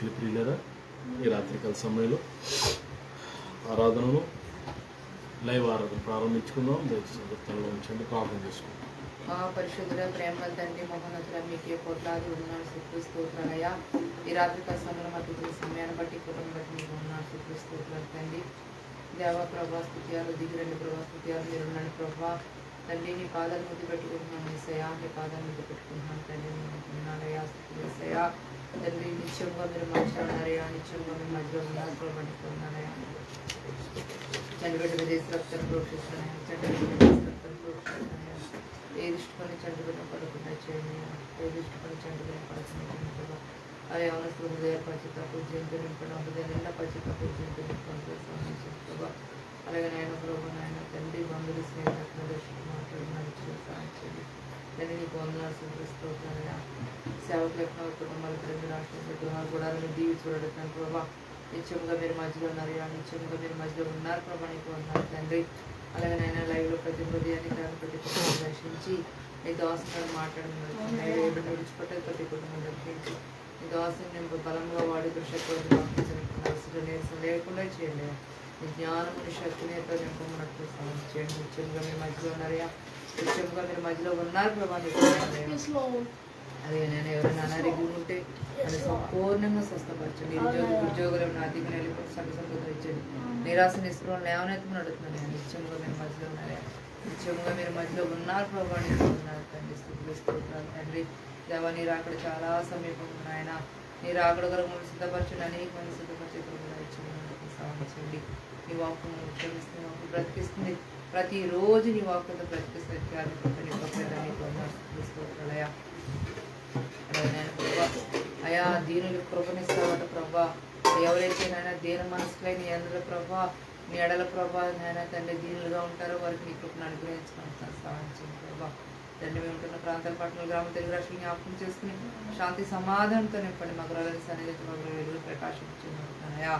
ప్రియులరా, ఈ రాత్రికాల సమయంలో ఆరాధనను లైవ్ ఆరాధన ప్రారంభించుకుందాం. దయచేసి సందర్భంలో ఉంచండి, ప్రార్థన చేసుకుందాం. పరిశుద్ధుల ప్రేమ తండ్రి మహోన్నతుల మీకే కోట్లాది ఉన్నాడు స్తోత్రాలయ్యా. ఈ రాత్రికాల సమయంలో మాకు ఈ సమయాన్ని బట్టి కుటుంబం బట్టి మీకు ఉన్నాడు స్తోత్రాలు తండ్రి. దేవ ప్రభా స్తుత్యాలు దిగిరండి, ప్రభా స్తుత్యాలు మీరు ఉన్నాడు ప్రభా తండ్రి. నీ పాదాలు ముద్దు పెట్టుకుంటున్నాను ఏసయ్యా, నీ పాదాలు ముద్దు పెట్టుకుంటున్నాను తండ్రి. ఉన్నాడయ్యా ఏసయ్యా తండ్రి. నిత్యంగా మీరు మధ్యలో ఉన్నారయ్యా, నిత్యంగా మీరు మధ్యలో ఉన్నారు ప్రభా. ఉన్నాడయ్యా చండిపెట్టు చేసి రక్తం ప్రోక్షిస్తున్నాయా, చండిపెట్టు రక్తం ప్రోక్షిస్తున్నాయా. ఏ దృష్టికొని చండిపెట్ట పడకుండా చేయండి, ఏ దృష్టికొని చండిపెట్ట పడకుండా ప్రభా. అదే అవనస్తులు హృదయపరిచిత పూజ్యంతో నింపడం, హృదయ నిండా పరిచిత పూజ్యంతో నింపడం ప్రభా. అలాగే నాయన ప్రభు నాయన తండ్రి బంధువులు స్నేహితులు దర్శకులు మాట్లాడుతున్నారు సాధించండి తండ్రి. నీకు వందనాలు సంతరిస్తూనే సేవకుల కుటుంబాల తండ్రి రాష్ట్ర గృహాలు కూడా దీవి చూడగలుగుతాను ప్రభా. నిత్యంగా మీరు మధ్యలో ఉన్నారు, నిత్యంగా మీరు మధ్యలో ఉన్నారు ప్రభా. నీకు వందనాలు తండ్రి. అలాగే నాయన లైవ్లో ప్రతి హృదయాన్ని ప్రతి కుటుంబం దర్శించి నీ దోసను మాట్లాడుతున్నారు, విడిచిపెట్టే ప్రతి కుటుంబం దర్శించి నీ దోసని నేను బలంగా వాడి దృశ్యత్వం లేకుండా చేయండి. నీ జ్ఞానముని శక్తిని ఎంతో నింపమన్నట్లు సహాయం చేయండి. నిత్యంగా మీరు మధ్యలో ఉన్నారయ్యా, నిత్యంగా మీరు మధ్యలో ఉన్నారు ప్రభా. అదే నేను ఎవరైనా అనారోగ్యం ఉంటే అది సంపూర్ణంగా స్వస్థపరచండి. ఉద్యోగులు అధికంగా వెళ్ళిపోతే సంతోషంగా ఇచ్చండి. నిరాశ నిస్పృహం లేవనెత్తమని అడుగుతున్నాను. నిత్యంగా మీరు మధ్యలో ఉన్నారయ్యా, నిత్యంగా మీరు మధ్యలో ఉన్నారు ప్రభా. ఉన్నారు తండ్రి. స్తోత్రాలు తండ్రి. దేవా నీ రాకడ చాలా సమీపం ఉన్నాయన. నీ రాకడ కొరకు మనం సిద్ధపరచండి, అనేక మంది సిద్ధపరిచే సాధించండి. నీ వాక్కు క్షమిస్తుంది, వాక్కు బ్రతికిస్తుంది. ప్రతిరోజు నీ వాక్కుతో బ్రతికిస్తుంది. స్తోత్రాలయ్యా. అయా దీనులు కృపనిస్తావట ప్రభా. ఎవరైతే నాయన దీన మనసులై నీ అందరూ ప్రభా నీ ఎడల ప్రభా నాయన తండ్రి దీనులుగా ఉంటారో వారికి నీ కృపను అనుగ్రహించుకుంటాను సాధించండి ప్రభా. తండ్రి మేము ఉంటున్న ప్రాంతాల పట్టణ గ్రామ తెలుగు రాష్ట్రాలు జ్ఞాపకం చేసుకుని శాంతి సమాధానంతో నింపండి. మగరాలని సన్నిధి మగర వెలుగు ప్రకాశించుకుంటున్నాను అయ్యా.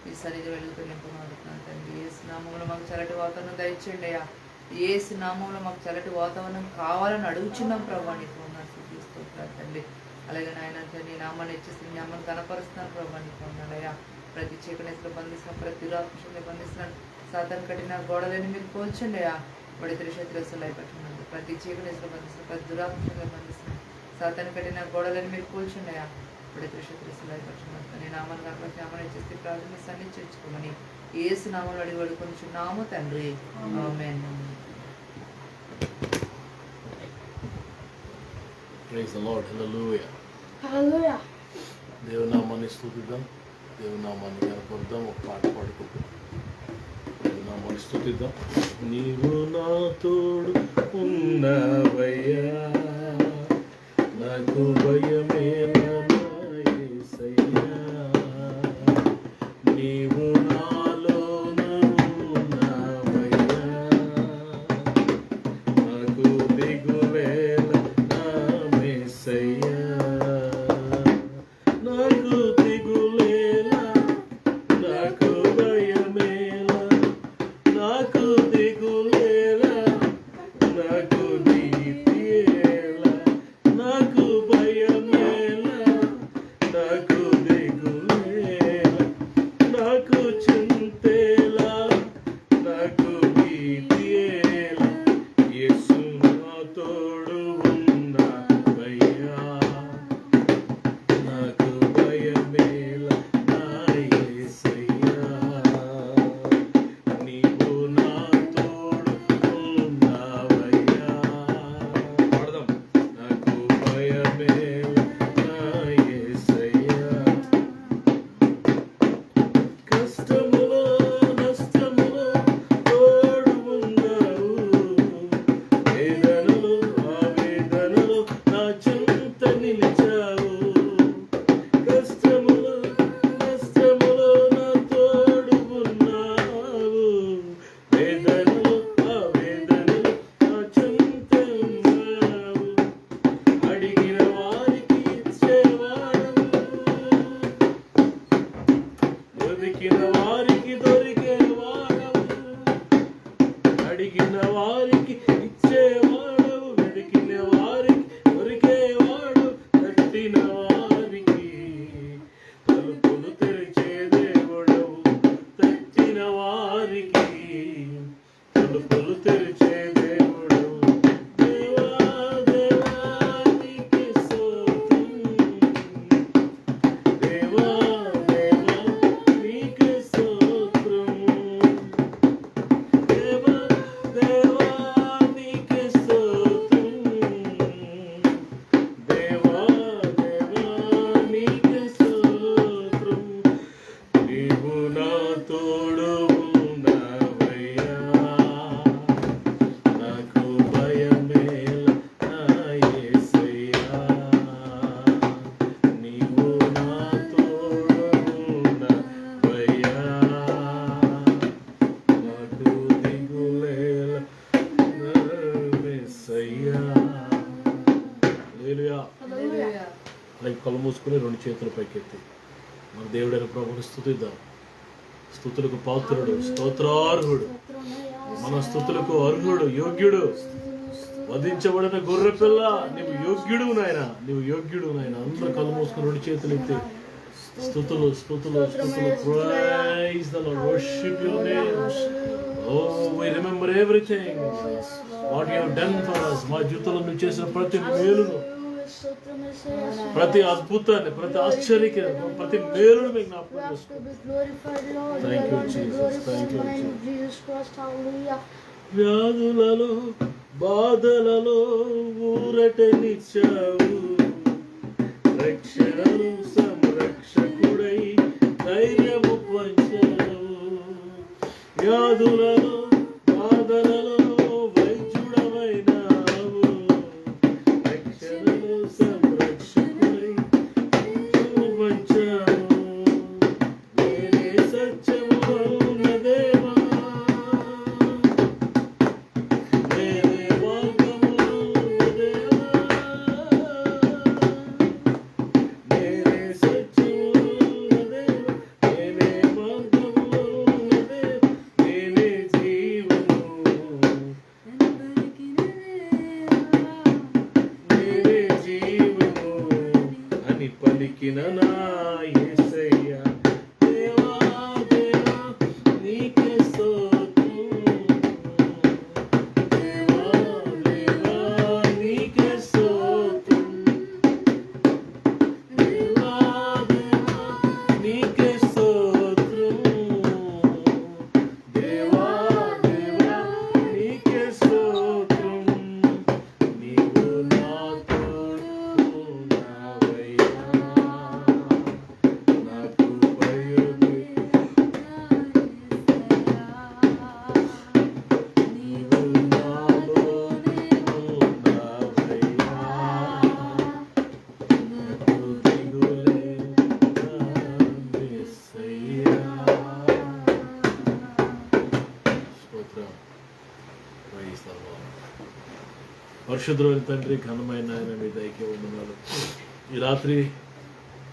ఈ సన్నిధి వెలుగుతో నింపమడుతున్నాను తండ్రి. ఏ స్నామంలో మాకు చల్లటి వాతావరణం దయచేయండి అయ్యా. ఏ స్నామంలో మాకు చల్లటి వాతావరణం కావాలని అడుగుచున్నాం ప్రభా. నీకు ఉన్నాను స్తోత్రాలు తండ్రి. అలాగే నాయన నీ నామాన్ని హెచ్చిస్తే నీ నామాన్ని కనపరుస్తున్నాను ప్రభా. నీకు ఉన్నాడయ్యా. ప్రతి చీకటిలో బంధిస్తున్నాను, ప్రతి దురాత్మశంలో బంధిస్తున్నాను. సాతాను కట్టిన గోడలని మీరు కోల్చండి అయ్యా. బడి త్రిశత్రులు అయిపోతున్నాను. ప్రతి చీకటిలో బంధిస్తున్నాను, ప్రతి దురాత్మశంలో బంధిస్తున్నాను. సాతాను కట్టిన గోడలని మీరు కోల్చండి అయ్యా. బడి త్రిశత్రులు అయిపోతున్నాను. నీ నామాన్ని కనపరిచి నామాన్ని హెచ్చిస్తే ప్రార్థన సన్నిధించుకోమని యేసు నామంలో అడిగి వేడుకొనుచున్నాము తండ్రి. ఆమేన్. Praise the Lord. Hallelujah. Hallelujah. దేవునామాన్ని స్తుతిద్దాం, దేవునామాన్ని కనపరుద్దాం. ఒక పాట పాడుకుందాం, దేవునామాన్ని స్తుతిద్దాం. నీవు నా తోడు ఉన్నవయ్యా, నాకు భయమేలా యేసయ్యా. నీవు నాలోన ఉన్నవయ్యా, నాకు దిగువేల యేసయ్యా. నాకు దిగులేలా, నాకు భయమేలా, నాకు దిగులేలా, నాకు నీతియేలా. హల్లెలూయా. హల్లెలూయా. అలాగే కళ్ళు మూసుకుని 2 చేతులు పైకెత్తి మన దేవుడైన ప్రభువుని స్తుతిద్దాం. స్తుతులకు పాత్రుడు, స్తోత్రార్హుడు, మన స్తుతులకు అర్హుడు, యోగ్యుడు, వధించబడిన గొర్రె పిల్ల, నీవు యోగ్యుడు నాయన, నీవు యోగ్యుడు నాయన. అందరూ కళ్ళు మూసుకుని 2 చేతులు ఎత్తి స్తుతులు స్తుతులు స్తుతులు. Praise the lord, worship your name. Oh, we remember everything what you have done for us. మా జీవితంలో నువ్వు చేసిన ప్రతి మేలును, ప్రతి అద్భుతాన్ని, ప్రతి ఆశ్చర్యకరమైన ప్రతి మేలును మీకు జ్ఞాపకం చేసుకుంటాం. Thank you Jesus, thank you Jesus. వ్యాధులలో బాధలలో ఊరటనిచ్చావు, రక్షణను సంరక్షకుడై ధైర్యము పంచావు. వ్యాధులలో బాధలలో వైద్యుడమైనావు, రక్షణను సంరక్షకుడై పంచావు. నేనే సత్యము అవున దేవా, నేనే మార్గము అవున దేవా, నేనే సత్యము అవున దేవా, నేనే మార్గము అవున దేవా, నేనే జీవము, నేనే జీవము అని పలికిన నా యేసయ్య. దేవా దేవా నీకే స్తోత్రం, దేవా దేవా నీకే స్తోత్రం, దేవా దేవా నీకే స్తోత్రం, దేవా దేవా నీకే స్తోత్రం. నీవు నా తోడు నావయ్యా, నాకు భయమే నీవు నాలోనే ఉన్నావయ్యా, నాకు దిగులే నా యేసయ్యా. స్తోత్రం. Praise the lord. పరిశుద్ధుడైన తండ్రి, ఘనమైన ఆయన, మీ దయకే వందనాలు. ఈ రాత్రి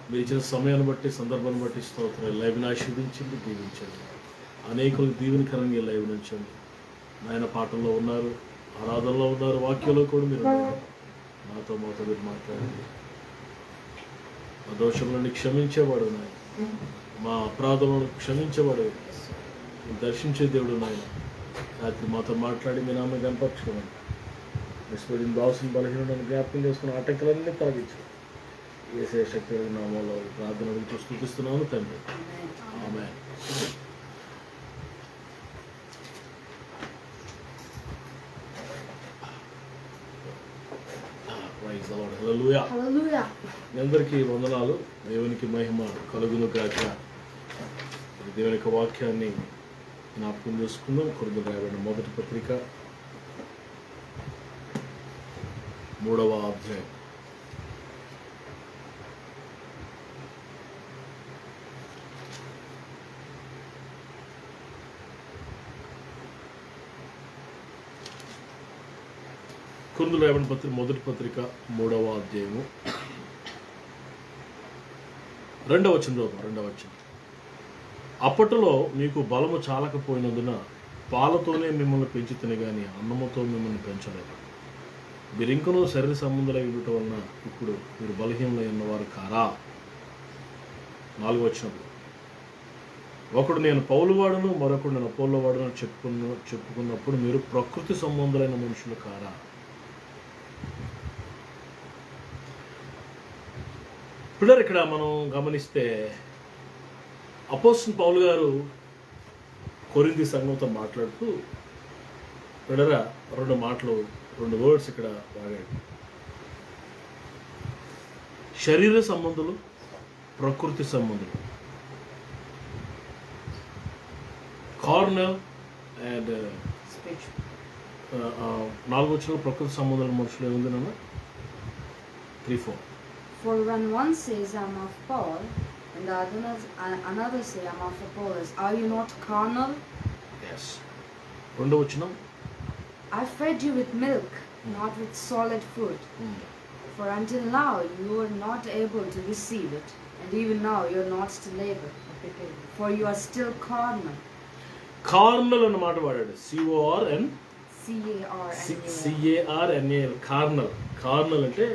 మీరు ఇచ్చిన సమయాన్ని బట్టి, సందర్భాన్ని బట్టి స్తోత్రం. లైవ్ని ఆశీర్వదించండి, దీవించండి. అనేకులకు దీవెనకరంగా ఈ లైవ్ నుంచండి. నాయన పాటల్లో ఉన్నారు, ఆరాధనలో ఉన్నారు, వాక్యంలో కూడా మీరు ఉన్నారు. మాతో మీరు మాట్లాడండి. మా దోషములను క్షమించేవాడు నాయన, మా అపరాధములను క్షమించేవాడు, దర్శించే దేవుడు నాయన. రాత్రి మాతో మాట్లాడి మీ నామ కనపరచుకోండి. నిస్పడిన దాసుని బలహీనలను జ్ఞాపకం చేసుకున్న ఆటంకాలన్నీ తొలగించు. యేసయ్య శక్తి నామంలో ప్రార్థన గురించి స్తుతిస్తున్నాను తండ్రి, ఆమేన్. Praise the Lord. హల్లెలూయా. హల్లెలూయా. మీ అందరికీ వందనాలు. దేవునికి మహిమ కలుగును గాక. దేవుని యొక్క వాక్యాన్ని జ్ఞాపకం చేసుకుందాం. కొరింథీయులకు రాయబడిన మొదటి పత్రిక 3వ అధ్యాయం. కొరింథీయులకు రాయబడిన మొదటి పత్రిక 3వ అధ్యాయము 2వ వచనం. అప్పట్లో మీకు బలము చాలకపోయినందున పాలతోనే మిమ్మల్ని పెంచుతుని కానీ అన్నముతో మిమ్మల్ని పెంచలేదు. మీరు ఇంకనూ శరీర సంబంధులై ఉండటం వలన ఇప్పుడు మీరు బలహీనలై ఉన్నవారు కారా. 4వ వచనం. ఒకడు నేను పౌలు వాడును, మరొకడు నేను అపోల్లో వాడును చెప్పుకున్నప్పుడు మీరు ప్రకృతి సంబంధులైన మనుషులు కారా. పిల్లలు, ఇక్కడ మనం గమనిస్తే అపోస్తలుడైన పౌలు గారు కొరింథీ సంఘంతో మాట్లాడుతూ పిల్లరా 2 వర్డ్స్ ఇక్కడ వాడాడు. శరీర సంబంధులు, ప్రకృతి సంబంధులు. కార్నల్ అండ్ 4వ వచనంలో ప్రకృతి సంబంధాల మనుషులు ఏముంది నాన్న? 3-4. For when one says, I'm of Paul, and the another say, I'm of Apollos, are you not carnal? Yes. 2వ వచనం. I fed you with milk, not with solid food. For until now you were not able to receive it, and even now you are not still able, for you are still carnal. Carnal అన్న మాట వాడాడు. CORN CARNAL carnal. Carnal అంటే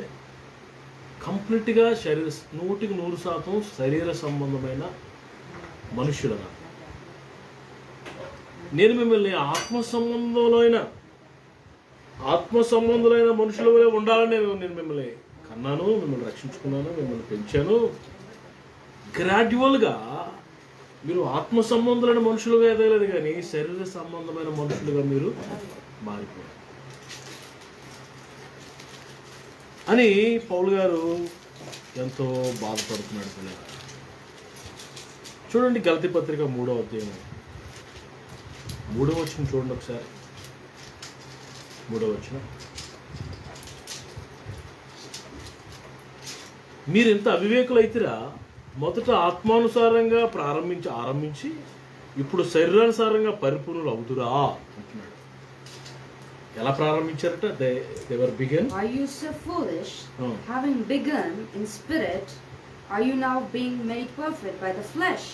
కంప్లీట్గా 100% శరీర సంబంధమైన మనుష్యుడు. నేను మిమ్మల్ని ఆత్మ సంబంధులైన మనుషుల వలె ఉండాలని నేను మిమ్మల్ని కన్నాను, మిమ్మల్ని రక్షించుకున్నాను, మిమ్మల్ని పెంచాను. గ్రాడ్యువల్గా మీరు ఆత్మ సంబంధులైన మనుషులుగా ఎదగలేదు, కానీ శరీర సంబంధమైన మనుషులుగా మీరు మారిపోయారు అని పౌలు గారు ఎంతో బాధపడుతున్నాడు పిల్లలు. చూడండి గలతీ పత్రిక 3వ అధ్యాయం 3వ వచనం చూడండి ఒకసారి. 3వ వచనం, మీరు ఎంత అవివేకులైతిరా, మొదట ఆత్మానుసారంగా ఆరంభించి ఇప్పుడు శరీరానుసారంగా పరిపూర్ణులు అవుతురా అంటున్నాడు. ఎలా ప్రారంభించారట? they were begun. Are you so foolish? Having begun in spirit, are you now being made perfect by the flesh?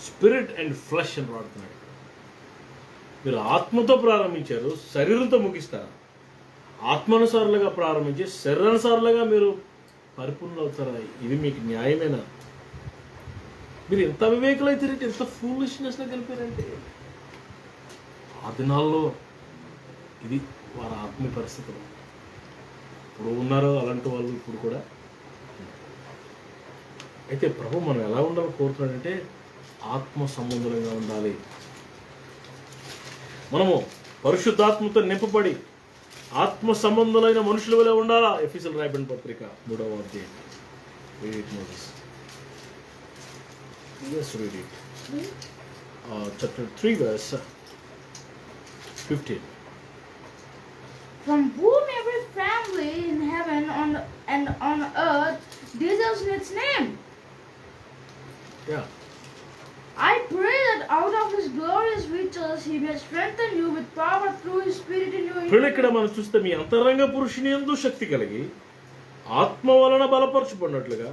Spirit and flesh అని వాడుతున్నాడు. మీరు ఆత్మతో ప్రారంభించారు, శరీరంతో ముగిస్తారా? ఆత్మానుసారులుగా ప్రారంభించి శరీరానుసారులుగా మీరు పరిపూర్ణులు అవుతారా? ఇది మీకు న్యాయమేనా? మీరు ఎంత అవివేకులైతే, ఎంత ఫూలిష్నెస్లో కలిపారంటే. ఆ దినాల్లో ఇది వారి ఆత్మీయ పరిస్థితులు. ఇప్పుడు ఉన్నారో అలాంటి వాళ్ళు ఇప్పుడు కూడా. అయితే ప్రభు మనం ఎలా ఉండాలని కోరుతున్నాడంటే ఆత్మ సంబంధంగా ఉండాలి. మనము పరిశుద్ధాత్మతో నింపబడి ఆత్మ సంబంధులైన మనుషుల వలె ఉండాలా. ఎఫెసీయులకు రాయబడిన పత్రిక 3వ అధ్యాయం. Chapter 3 verse 15. From whom every family in heaven and on earth deserves its name. Yeah. I pray that out of his glorious riches he may strengthen you with power through his spirit in your ఇప్పుడు ఇక్కడ మనం చూస్తే మీ అంతరంగ పురుషుని యందు శక్తి కలిగి ఆత్మ వలన బలపరచబడినట్లుగా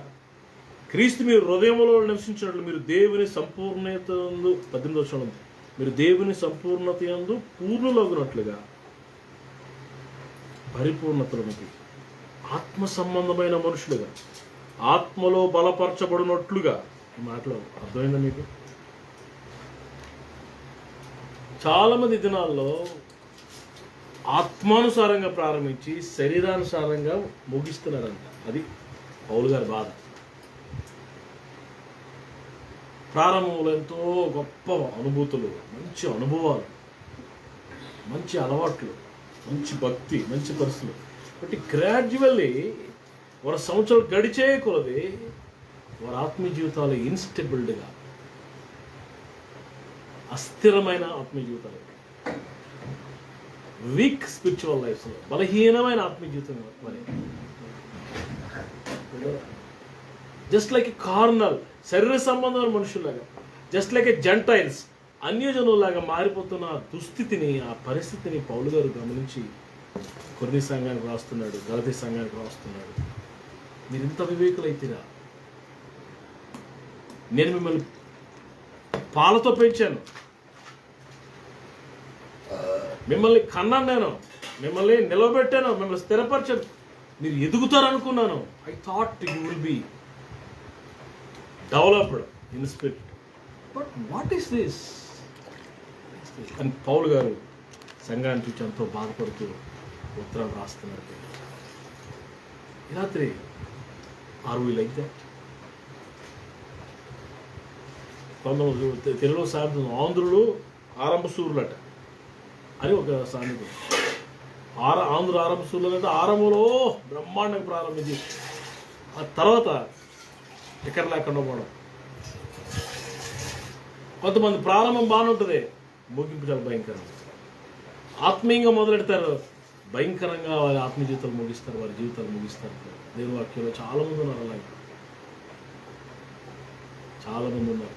క్రీస్తు మీరు హృదయంలో నివసించినట్లు మీరు దేవుని సంపూర్ణత యందు 18వ వచనం, మీరు దేవుని సంపూర్ణత యందు పూర్ణులగునట్లుగా పరిపూర్ణతలోనికి ఆత్మ సంబంధమైన మనుషులుగా ఆత్మలో బలపరచబడినట్లుగా. ఈ మాటలో అర్థమైందా మీకు? చాలామంది దినాల్లో ఆత్మానుసారంగా ప్రారంభించి శరీరానుసారంగా ముగిస్తున్నారంట. అది పౌలు గారి బాధ. ప్రారంభంలో ఎంతో గొప్ప అనుభూతులు, మంచి అనుభవాలు, మంచి అలవాట్లు, మంచి భక్తి, మంచి పరిస్థితులు. బట్ గ్రాడ్యువల్లీ వారి సంవత్సరాలు గడిచే కొలది వారి ఆత్మీయ జీవితాలు ఇన్స్టెబుల్డ్గా, అస్థిరమైన ఆత్మీయ జీవితాలు, వీక్ స్పిరిచువల్ లైఫ్స్లో, బలహీనమైన ఆత్మీయ జీవితం. మరి జస్ట్ లైక్ కార్నల్ శరీర సంబంధమైన మనుషుల్లాగా, జస్ట్ లైక్ జెంటైల్స్ అన్యజనుల్లాగా మారిపోతున్న దుస్థితిని, ఆ పరిస్థితిని పౌలు గారు గమనించి కొరింథీ సంఘానికి రాస్తున్నాడు, గలతీ సంఘానికి రాస్తున్నాడు. మీరు ఇంత వివేకులైతేరా, నేను మిమ్మల్ని పాలతో పెంచాను, మిమ్మల్ని కన్నాను, నేను మిమ్మల్ని నిలబెట్టాను, మిమ్మల్ని స్థిరపరచాను, మీరు ఎదుగుతారనుకున్నాను. I thought you will be developed in spirit, but what is this అని పౌలు గారు సంఘాన్ని చూసి ఎంతో బాధపడుతూ ఉత్తరం రాస్తున్నారు. ఈ రాత్రి ఆర్ వి లైక్ దట్? కొంతమంది తెలుగులో సామెత, ఆంధ్రులు ఆరంభ సూర్యులట అని ఒక సామెత. ఆంధ్రులు ఆరంభ సూర్యులు అంటే ఆరంభంలో బ్రహ్మాండంగా ప్రారంభించి ఆ తర్వాత ఎక్కడ లేకుండా పోవడం. కొంతమంది ప్రారంభం బాగానే ఉంటుంది, ముగింపు చాలా భయంకరం. ఆత్మీయంగా మొదలెడతారు, భయంకరంగా వారి ఆత్మీయ జీవితాలు ముగిస్తారు, వారి జీవితాలు ముగిస్తారు. దేవుని వాక్యంలో చాలామంది ఉన్నారు, అలాగే చాలామంది ఉన్నారు.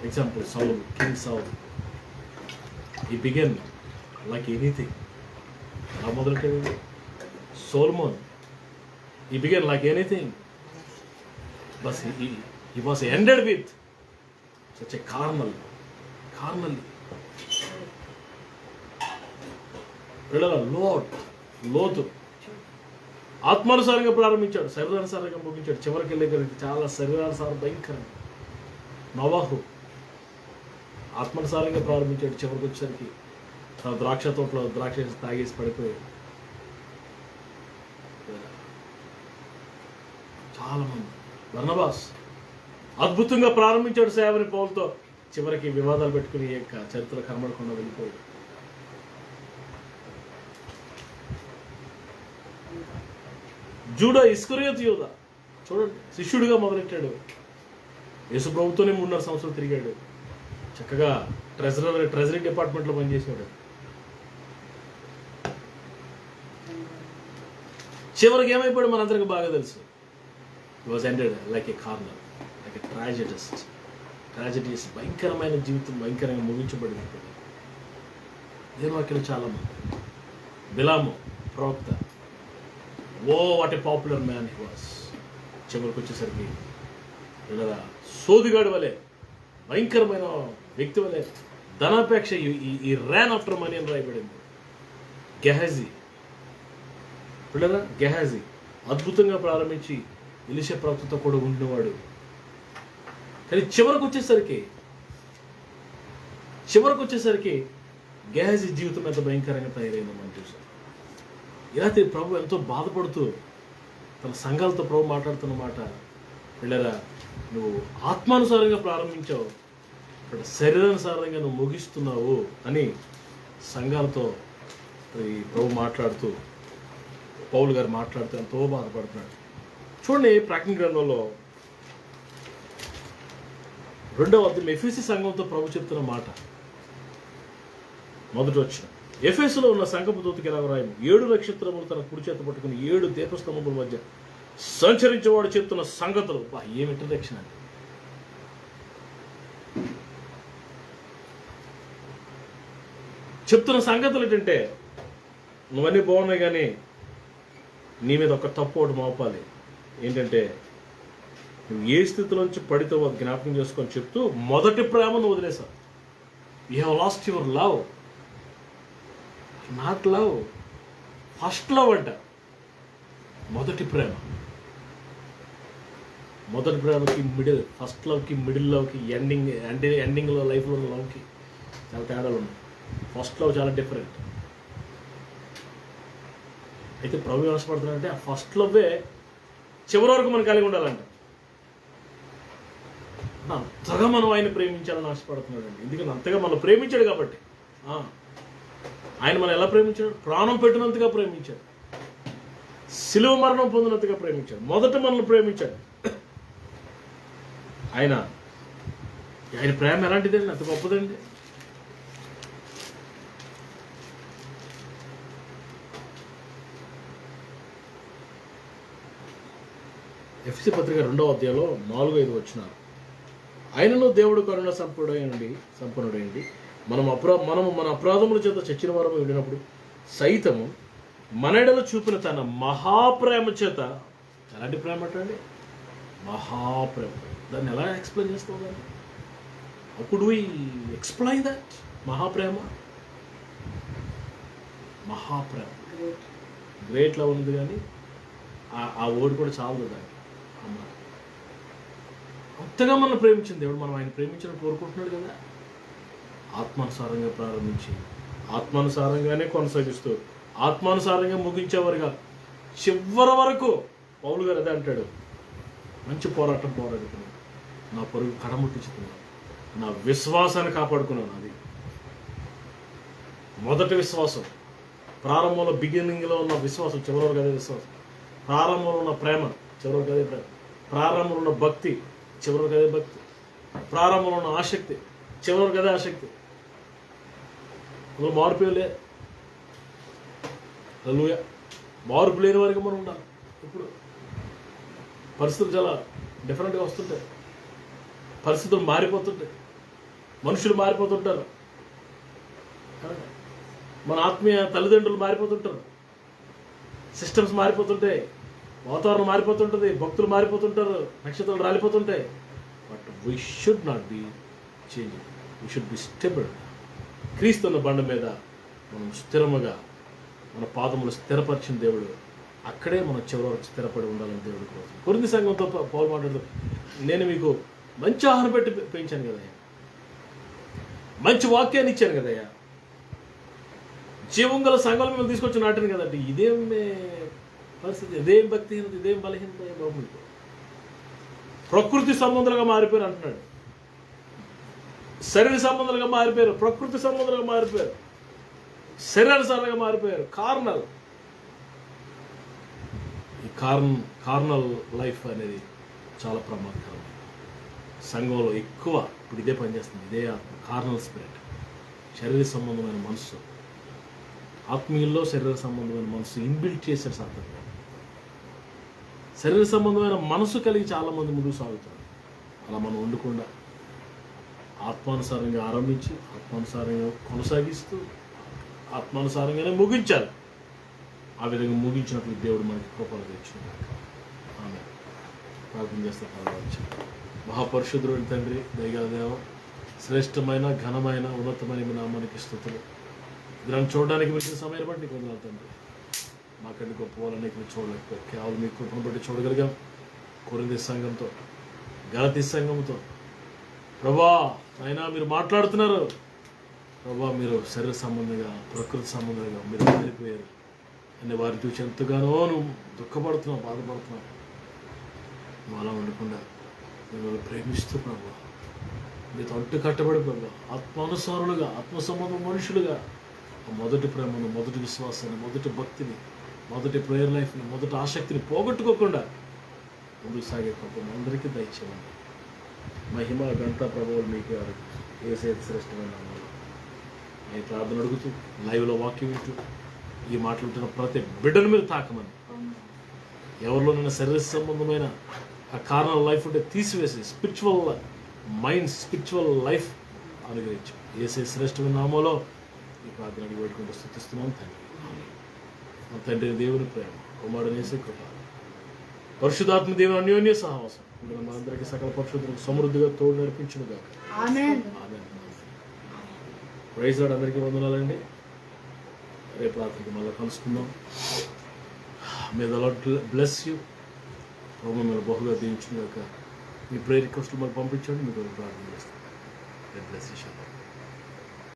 Example Saul, king Saul. He began like anything. ఎలా మొదలెట్టాడు? సోల్మోన్. He began like anything, but he was ended with such a carnally. లోతు ఆత్మానుసారంగా ప్రారంభించాడు, శరీరానుసారంగా ముగించాడు, చివరికి వెళ్ళేసరికి చాలా శరీరానుసారం భయంకరం. నోవాహు ఆత్మానుసారంగా ప్రారంభించాడు, చివరికి వచ్చేసరికి తన ద్రాక్ష తోటలో ద్రాక్ష తాగేసి పడిపోయాడు. చాలా మంది. బర్నబాస్ అద్భుతంగా ప్రారంభించాడు సేవని పౌలుతో, చివరికి వివాదాలు పెట్టుకుని చరిత్ర కనబడకుండా వెళ్ళిపోయాడు. జూడా ఇస్కరియోతు యూదా చూడండి, శిష్యుడిగా మొదలెట్టాడు. యేసు ప్రభుతోనే 3.5 సంవత్సరాలు తిరిగాడు. చక్కగా ట్రెజరీ డిపార్ట్మెంట్లో పనిచేసాడు. చివరికి ఏమైపోయాడు మనందరికి బాగా తెలుసు. He was ended like a corner, like a tragedist. Tragedies, భయంకరమైన జీవితం భయంకరంగా ముగించబడింది. దేవాక్యులు చాలా మంది. బిలాము ప్రవక్త, what a popular man he was. చివరికి వచ్చేసరికి ఇలా సోదిగాడు వలె, భయంకరమైన వ్యక్తి వలె, ధనాపేక్ష, ఈ ర్యాన్ ఆఫ్టర్ మనీ అని రాయబడింది. గెహాజీ అద్భుతంగా ప్రారంభించి ఎలీషా ప్రవక్తతో కూడా ఉండినవాడు. కానీ చివరికి వచ్చేసరికి గెహాజీ జీవితం ఎంత భయంకరంగా తయారైందో మనం చూసాం. ఇలా ప్రభు ఎంతో బాధపడుతూ తన సంఘాలతో ప్రభు మాట్లాడుతున్న మాట, పిల్లరా నువ్వు ఆత్మానుసారంగా ప్రారంభించావు, ఇక్కడ శరీరానుసారంగా నువ్వు ముగిస్తున్నావు అని సంఘాలతో ప్రభు మాట్లాడుతూ, పౌలు గారు మాట్లాడుతూ ఎంతో బాధపడుతున్నాడు. చూడండి, ప్రకటన గ్రంథంలో 2వ అధ్యాయం ఎఫెసీ సంఘంతో ప్రభు చెప్తున్న మాట. మొదటి వచ్చిన ఎఫెసులో ఉన్న సంఘపు దూతకి ఎలా రాయము, 7 నక్షత్రములు తన కుడి చేత పట్టుకుని 7 దీపస్తంభముల మధ్య సంచరించేవాడు చెప్తున్న సంగతులు. ఏమి ఇంట్రడక్షన్ అండి. చెప్తున్న సంగతులు ఏంటంటే, నువ్వన్నీ బాగున్నాయి కానీ నీ మీద ఒక తప్పు ఒకటి మోపాలి. ఏంటంటే, నువ్వు ఏ స్థితిలోంచి పడితో జ్ఞాపకం చేసుకొని చెప్తూ మొదటి ప్రేమను వదిలేసావు. You have lost your love. Not love, first love అంట. మొదటి ప్రేమకి మిడిల్, ఫస్ట్ లవ్కి మిడిల్ లవ్కి ఎండింగ్లో లైఫ్లో ఉన్న లవ్కి చాలా తేడాలు ఉన్నాయి. ఫస్ట్ లవ్ చాలా డిఫరెంట్. అయితే ప్రభు ఆశపడుతున్నాడంటే ఆ ఫస్ట్ లవ్వే చివరి వరకు మనం కలిగి ఉండాలంట. అంతగా మనం ఆయన ప్రేమించాలని ఆశపడుతున్నాడు అండి. ఎందుకంటే అంతగా మనం ప్రేమించాడు కాబట్టి. ఆయన మనం ఎలా ప్రేమించాడు? ప్రాణం పెట్టినంతగా ప్రేమించాడు, శిలువ మరణం పొందినంతగా ప్రేమించాడు, మొదట మనల్ని ప్రేమించాడు. ఆయన ప్రేమ ఎలాంటిదండి? అంత గొప్పదండి. ఎఫెసీ పత్రిక 2వ అధ్యాయంలో 4-5 వచనాలు. ఆయనలో దేవుడు కరుణ సంపన్నుడైంది మనము మన అపరాధముల చేత చచ్చిన వారము ఉండినప్పుడు సైతము మన ఎడల చూపిన తన మహాప్రేమ చేత. ఎలాంటి ప్రేమ అండి? మహాప్రేమ. దాన్ని ఎలా ఎక్స్ప్లెయిన్ చేస్తావు? దాన్ని how could we explain that? మహాప్రేమ గ్రేట్లో ఉంది, కానీ ఆ వర్డ్ కూడా చాలదు దాన్ని. అంతగా మనం ప్రేమించింది దేవుడు, మనం ఆయన ప్రేమించడం కోరుకుంటున్నాడు కదా. ఆత్మానుసారంగా ప్రారంభించి ఆత్మానుసారంగానే కొనసాగిస్తూ ఆత్మానుసారంగా ముగించేవారుగా చివరి వరకు పౌలు గారు అదే అంటాడు, మంచి పోరాటం పోరాడుతున్నాను, నా పరుగు కడముట్టించుతున్నాను, నా విశ్వాసాన్ని కాపాడుకున్నాను. అది మొదటి విశ్వాసం. ప్రారంభంలో బిగినింగ్లో ఉన్న విశ్వాసం చివరి వరకు అదే విశ్వాసం. ప్రారంభంలో ఉన్న ప్రేమ చివరి వరకు అదే ప్రేమ. ప్రారంభంలో ఉన్న భక్తి చివరి వరకు అదే భక్తి. ప్రారంభంలో ఉన్న ఆసక్తి చివరి వరకు అదే ఆసక్తి. అందులో మార్పు లేని వారికి మనం ఉండాలి. ఇప్పుడు పరిస్థితులు చాలా డిఫరెంట్గా వస్తుంటాయి, పరిస్థితులు మారిపోతుంటాయి, మనుషులు మారిపోతుంటారు. మన ఆత్మీయ తల్లిదండ్రులు మారిపోతుంటారు, సిస్టమ్స్ మారిపోతుంటాయి, వాతావరణం మారిపోతుంటుంది, భక్తులు మారిపోతుంటారు, నక్షత్రాలు రాలిపోతుంటాయి. But we should not be changing, we should be stable. క్రీస్తున్న బండ మీద మనం స్థిరముగా మన పాదములు స్థిరపరిచిన దేవుడు అక్కడే మనం చివరి వరకు స్థిరపడి ఉండాలని దేవుడి కోసం. కొరింథీ సంఘంతో పౌలు మాట్లాడుతూ, నేను మీకు మంచి ఆహారం పెట్టి పెంచాను కదయ్యా, మంచి వాక్యాన్ని ఇచ్చాను కదయ్యా, జీవం గల సంఘాలు మిమ్మల్ని తీసుకొచ్చి నాటాను కదండి. ఇదేం పరిస్థితి, ఇదేం భక్తిహీనత, ఇదేం బలహీనత బాబు. ప్రకృతి సంబంధాలుగా మారిపోయారు అంటున్నాడు. శరీర సంబంధాలుగా మారిపోయారు, ప్రకృతి సంబంధాలుగా మారిపోయారు, శరీరానుసారంగా మారిపోయారు. కార్నల్, ఈ కార్నల్ లైఫ్ అనేది చాలా ప్రమాదకరం. సంఘంలో ఎక్కువ ఇప్పుడు ఇదే పనిచేస్తుంది, ఇదే కార్నల్ స్పిరిట్, శరీర సంబంధమైన మనసు. ఆత్మీయుల్లో శరీర సంబంధమైన మనసు ఇన్బిల్ట్ చేశారు సాధారణ. శరీర సంబంధమైన మనసు కలిగి చాలామంది ముందుకు సాగుతారు. అలా మనం ఉండకుండా ఆత్మానుసారంగా ఆరంభించి ఆత్మానుసారంగా కొనసాగిస్తూ ఆత్మానుసారంగానే ముగించాలి. ఆ విధంగా ముగించినప్పుడు దేవుడు మనకి కృపలు తెచ్చుకున్నాక ఆమె ప్రార్థన చేస్తే పర్వాలేదు. మహాపరిశుద్ధుడు తండ్రి, దయగల దేవ, శ్రేష్టమైన ఘనమైన ఉన్నతమైన మీ నామానికి స్తుతులు. దాన్ని చూడడానికి వచ్చిన సమయాన్ని బట్టి నీకు వందనాలు తండ్రి. మాకంటే గొప్ప వాళ్ళని ఇక్కడ చూడలేకపోయాం, కేవలం మీ కృపను బట్టి చూడగలిగాం. కొరింథీ సంఘంతో, గలతీ సంఘంతో ప్రభా అయినా మీరు మాట్లాడుతున్నారు ప్రభా, మీరు శరీర సంబంధంగా ప్రకృతి సంబంధంగా మీరు మారిపోయారు అని వారిని చూసి ఎంతగానో నువ్వు దుఃఖపడుతున్నావు, బాధపడుతున్నావు. నువ్వు అలా ఉండకుండా మిమ్మల్ని ప్రేమిస్తూ ప్రభా, మీతో అంటు కట్టబడి ప్రభా, ఆత్మానుసారులుగా ఆత్మ సంబంధం మనుషులుగా ఆ మొదటి ప్రేమను, మొదటి విశ్వాసాన్ని, మొదటి భక్తిని, మొదటి ప్రేయర్ లైఫ్ని, మొదటి ఆసక్తిని పోగొట్టుకోకుండా ముందుకు సాగే కృప అందరికీ దయచేయండి. మహిమ గంట ప్రభావం మీకు యేసయ్య శ్రేష్టమైన నామములో నేను ప్రార్థన అడుగుతూ, లైవ్లో వాక్యం వింటూ ఈ మాట్లాడుతున్న ప్రతి బిడ్డను మీరు తాకమని, ఎవరిలోనైనా శరీర సంబంధమైన ఆ కార్నల్ లైఫ్ ఉంటే తీసివేసి స్పిరిచువల్ మైండ్, స్పిరిచువల్ లైఫ్ అనుగ్రహించు. యేసయ్య శ్రేష్టమైన నామములో ఈ ప్రార్థన అడిగి పెట్టుకుంటూ స్తుతిస్తున్నాం తండ్రి. మా తండ్రి దేవుని ప్రేమ, కుమారుడు యేసు కృప, పరిశుద్ధాత్మ దేవుని అన్యోన్య సహవాసం మా అందరికీ సకల పరిశుద్ధులకు సమృద్ధిగా తోడు నడిపించును గాక. ఆమేన్. ఆమేన్. Praise Lord. అందరికీ వందనాలండి. రేపు రాత్రికి మళ్ళీ కలుసుకుందాం. May the Lord bless you. ప్రభు మిమ్మల్ని బహుగా దీవించును గాక. మీ ప్రేయర్ రిక్వెస్ట్లు మరి పంపించండి, మీకు ప్రార్థన చేస్తాను. Bless you.